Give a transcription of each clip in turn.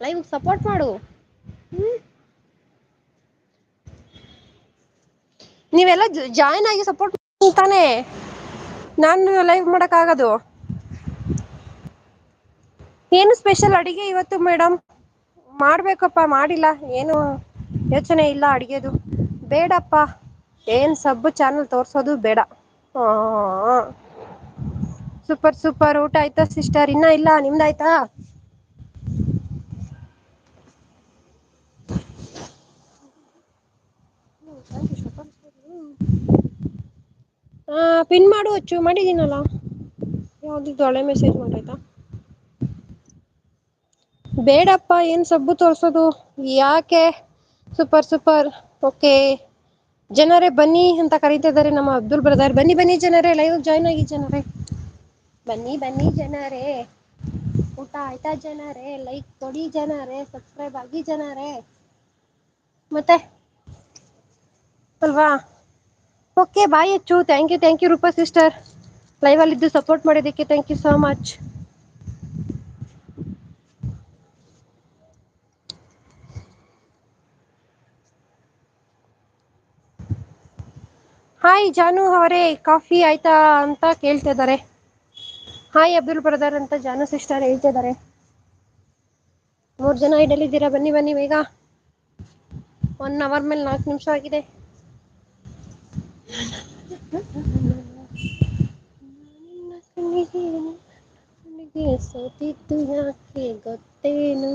Live support ಮಾಡು. ಹ್ಮ್ ನೀವೆಲ್ಲ join ಆಗಿ ಸಪೋರ್ಟ್ ತಾನೆ ನಾನು ಲೈವ್ ಮಾಡಕ್ ಆಗದು. ಏನು ಸ್ಪೆಷಲ್ ಅಡಿಗೆ ಇವತ್ತು ಮೇಡಮ್? ಮಾಡ್ಬೇಕಪ್ಪಾ ಮಾಡಿಲ್ಲ ಏನು ಯೋಚನೆ ಇಲ್ಲ ಅಡ್ಗೆದು. ಬೇಡಪ್ಪಾ ಏನ್ ಸಬ್ಬು ಚಾನಲ್ ತೋರ್ಸೋದು ಬೇಡ. ಹ ಸೂಪರ್ ಸೂಪರ್ ಊಟ ಆಯ್ತಾ ಸಿಸ್ಟರ್? ಇನ್ನ ಇಲ್ಲ ನಿಮ್ದ ಆಯ್ತಾ? ಹಾ ಪಿನ್ ಮಾಡು ಹುಚ್ಚು ಮಾಡಿದೀನಲ್ಲ. ಯಾವ್ದಿದ್ದು ಹಳೆ ಮೆಸೇಜ್ ಮಾಡಾಯ್ತಾ? ಬೇಡಪ್ಪಾ ಏನ್ ಸಬ್ಬು ತೋರ್ಸೋದು ಯಾಕೆ? Super super okay. ಜನರೇ ಬನ್ನಿ ಅಂತ ಕರೀತಿದ್ದಾರೆ ನಮ್ಮ ಅಬ್ದುಲ್ ಬ್ರದರ್. ಬನ್ನಿ ಬನ್ನಿ ಜನರೇ ಲೈವ್ ಜಾಯ್ನ್ ಆಗಿ ಜನರೇ. ಬನ್ನಿ ಬನ್ನಿ ಜನರೇ. ಊಟ ಆಯ್ತಾ ಜನರೇ? ಲೈಕ್ ಕೊಡಿ ಜನರೇ, ಸಬ್ಸ್ಕ್ರೈಬ್ ಆಗಿ ಜನರೇ. ಮತ್ತೆ ಅಲ್ವಾ? Okay bye Achu thank you Roopa sister. Live ಅಲ್ಲಿ ಇದ್ದು ಸಪೋರ್ಟ್ ಮಾಡಿದ್ದಕ್ಕೆ thank you so much. Hi Janu ಅವರೇ ಕಾಫಿ ಆಯ್ತಾ ಅಂತ ಕೇಳ್ತಿದ್ದಾರೆ. ಹಾಯ್ ಅಬ್ದುಲ್ ಬ್ರದರ್ ಅಂತ ಜಾನು ಸಿಸ್ಟರ್ ಹೇಳ್ತಿದ್ದಾರೆ. 3 ಜನ ಐಡಲ್ ಬನ್ನಿ ಬನ್ನಿ ಬೇಗ. 1 ಅವರ್ ಮೇಲೆ 4 ನಿಮಿಷ ಆಗಿದೆ. ನನಗೆ ಸೋತಿದ್ದು ಯಾಕೆ ಗೊತ್ತೇನು?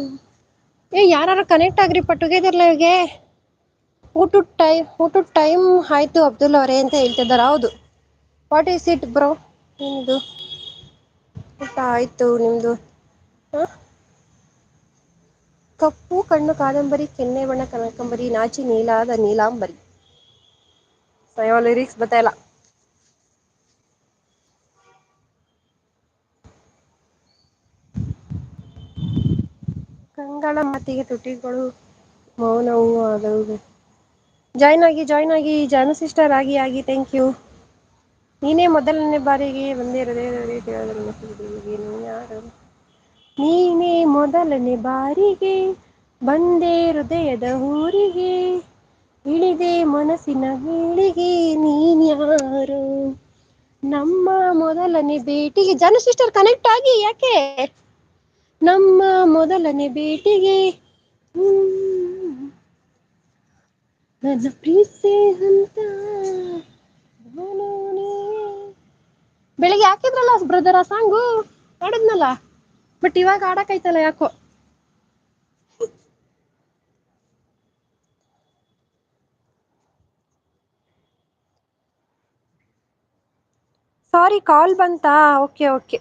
ಏ ಯಾರಾರು ಕನೆಕ್ಟ್ ಆಗ್ರಿಪ್ಪ ಟುಗೆದರ್ ಲೈವ್ಗೆ. ಊಟದ ಟೈಮ್ ಆಯ್ತು ಅಬ್ದುಲ್ ಅವರೇ ಅಂತ ಹೇಳ್ತಿದಾರ. ಹೌದು ವಾಟ್ ಈಸ್ ಇಟ್ ಬ್ರೋ? ನಿಮ್ದು ಊಟ ಆಯ್ತು ನಿಮ್ದು? ಹ ಕಪ್ಪು ಕಣ್ಣು ಕಾದಂಬರಿ ಕೆನ್ನೆ ಬಣ್ಣ ಕನಕಾಂಬರಿ ನಾಚಿ ನೀಲಾದ ನೀಲಾಂಬರಿ. ಲಿರಿಕ್ಸ್ ಬತ್ತಾಯಿಲ್ಲ. ಕಂಗಳ ಮಾತಿಗೆ ತುಟಿಗಳು ಮೌನವೂ ಆದವು. ಜಾಯ್ನ್ ಆಗಿ ಜಾನು ಸಿಸ್ಟರ್ ಆಗಿ ಥ್ಯಾಂಕ್ ಯು. ನೀನೇ ಮೊದಲನೇ ಬಾರಿಗೆ ಬಂದಿರೋದೇ ನೀನೇ ಮೊದಲನೇ ಬಾರಿಗೆ ಬಂದೆ ಹೃದಯದ ಊರಿಗೆ. ಇಳಿದೆ ಮನಸ್ಸಿನ ಗೂಡಿಗೆ ನೀನ್ಯಾರು? ನಮ್ಮ ಮೊದಲನೇ ಭೇಟಿಗೆ ಜಾನು ಸಿಸ್ಟರ್ ಕನೆಕ್ಟ್ ಆಗಿ ಯಾಕೆ? ನಮ್ಮ ಮೊದಲನೇ ಭೇಟಿಗೆ ನನ್ನ ಪ್ರೀತಿಸೆ ಅಂತ ಬೆಳಿಗ್ಗೆ ಹಾಕಿದ್ರಲ್ಲ ಬ್ರದರ್ ಆ ಸಾಂಗು ಆಡದ್ನಲ್ಲ. ಬಟ್ ಇವಾಗ ಆಡಕೈತಲ್ಲ ಯಾಕೋ? ಸಾರಿ ಕಾಲ್ ಬಂತಾ? Okay okay.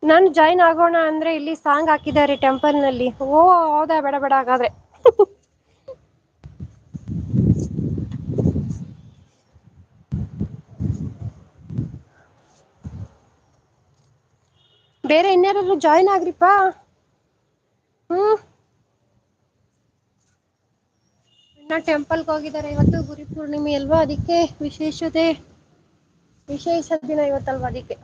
ನಾನು ಜಾಯ್ನ್ ಆಗೋಣ ಅಂದ್ರೆ ಇಲ್ಲಿ ಸಾಂಗ್ ಹಾಕಿದ್ದಾರೆ ಟೆಂಪಲ್ ನಲ್ಲಿ. ಓ ಹೌದಾ ಬೇಡ ಬೇಡ ಹಾಗಾದ್ರೆ. ಬೇರೆ ಇನ್ಯಾರಾದ್ರೂ ಜಾಯ್ನ್ ಆಗ್ರಿಪಾ. ಹ್ಮ್ ಅಣ್ಣ ಟೆಂಪಲ್ಗೆ ಹೋಗಿದ್ದಾರೆ. ಇವತ್ತು ಗುರು ಪೂರ್ಣಿಮೆ ಅಲ್ವಾ ಅದಕ್ಕೆ ವಿಶೇಷ ದಿನ ಇವತ್ತಲ್ವಾ ಅದಕ್ಕೆ.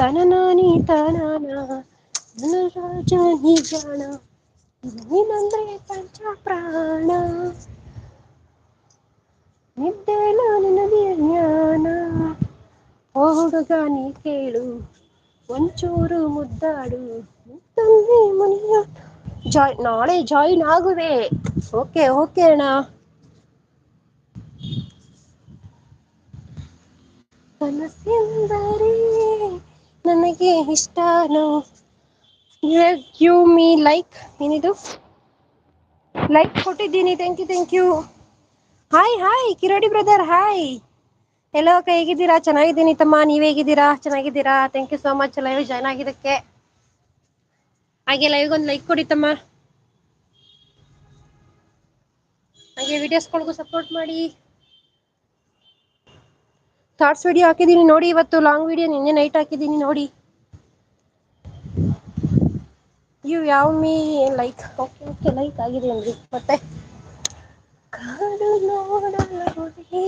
ತನನಾನಿ ತಾನಾನ ನನ್ನ ರಾಜ ನೀ ಜಾಣ ನೀನಂದ್ರೆ ಪಂಚ ಪ್ರಾಣ ನಿದ್ದೆನು ನಿನದಿಯ ಜ್ಞಾನ ಓ ಹುಡುಗ ನೀ ಕೇಳು ಒಂಚೂರು ಮುದ್ದಾಡು ಮುತ್ತುಂಗಿ ಮನೆಯ ನಾಳೆ ಜಾಯಿನ್ ಆಗುವೆ. ಓಕೆ ಓಕೆ ಅಣ್ಣ. ಕನಸೆಂದರೆ ನನಗೆ ಇಷ್ಟಾನೂ ಗಿವ್ ಮೀ ಲೈಕ್ ಏನಿದು ಲೈಕ್ ಕೊಟ್ಟಿದ್ದೀನಿ thank you. Hi Kirodi brother hi. ಎಲ್ಲೋ ಹೇಗಿದ್ದೀರಾ? ಚೆನ್ನಾಗಿದ್ದೀನಿ ತಮ್ಮ. ನೀವ್ ಹೇಗಿದ್ದೀರಾ? ಚೆನ್ನಾಗಿದ್ದೀರಾ? Thank you so much live join ಆಗಿದ್ದಕ್ಕೆ. ಹಾಗೆ ಲೈವ್ಗೆ ಒಂದು ಲೈಕ್ ಕೊಡಿತಮ್ಮ. ಹಾಗೆ ವಿಡಿಯೋಸ್ಗಳಿಗೂ ಸಪೋರ್ಟ್ ಮಾಡಿ. ಶಾರ್ಟ್ಸ್ ವಿಡಿಯೋ ಹಾಕಿದ್ದೀನಿ ನೋಡಿ. ಇವತ್ತು ಲಾಂಗ್ ವಿಡಿಯೋ ನಿನ್ನೆ ನೈಟ್ ಹಾಕಿದ್ದೀನಿ ನೋಡಿ. ಯಾವ ಮೀ ಲೈಕ್ ಓಕೆ ಲೈಕ್ ಆಗಿದೆೇನ್ರಿ ಮತ್ತೆ ಕಾದು ನೋಡಬಹುದೇ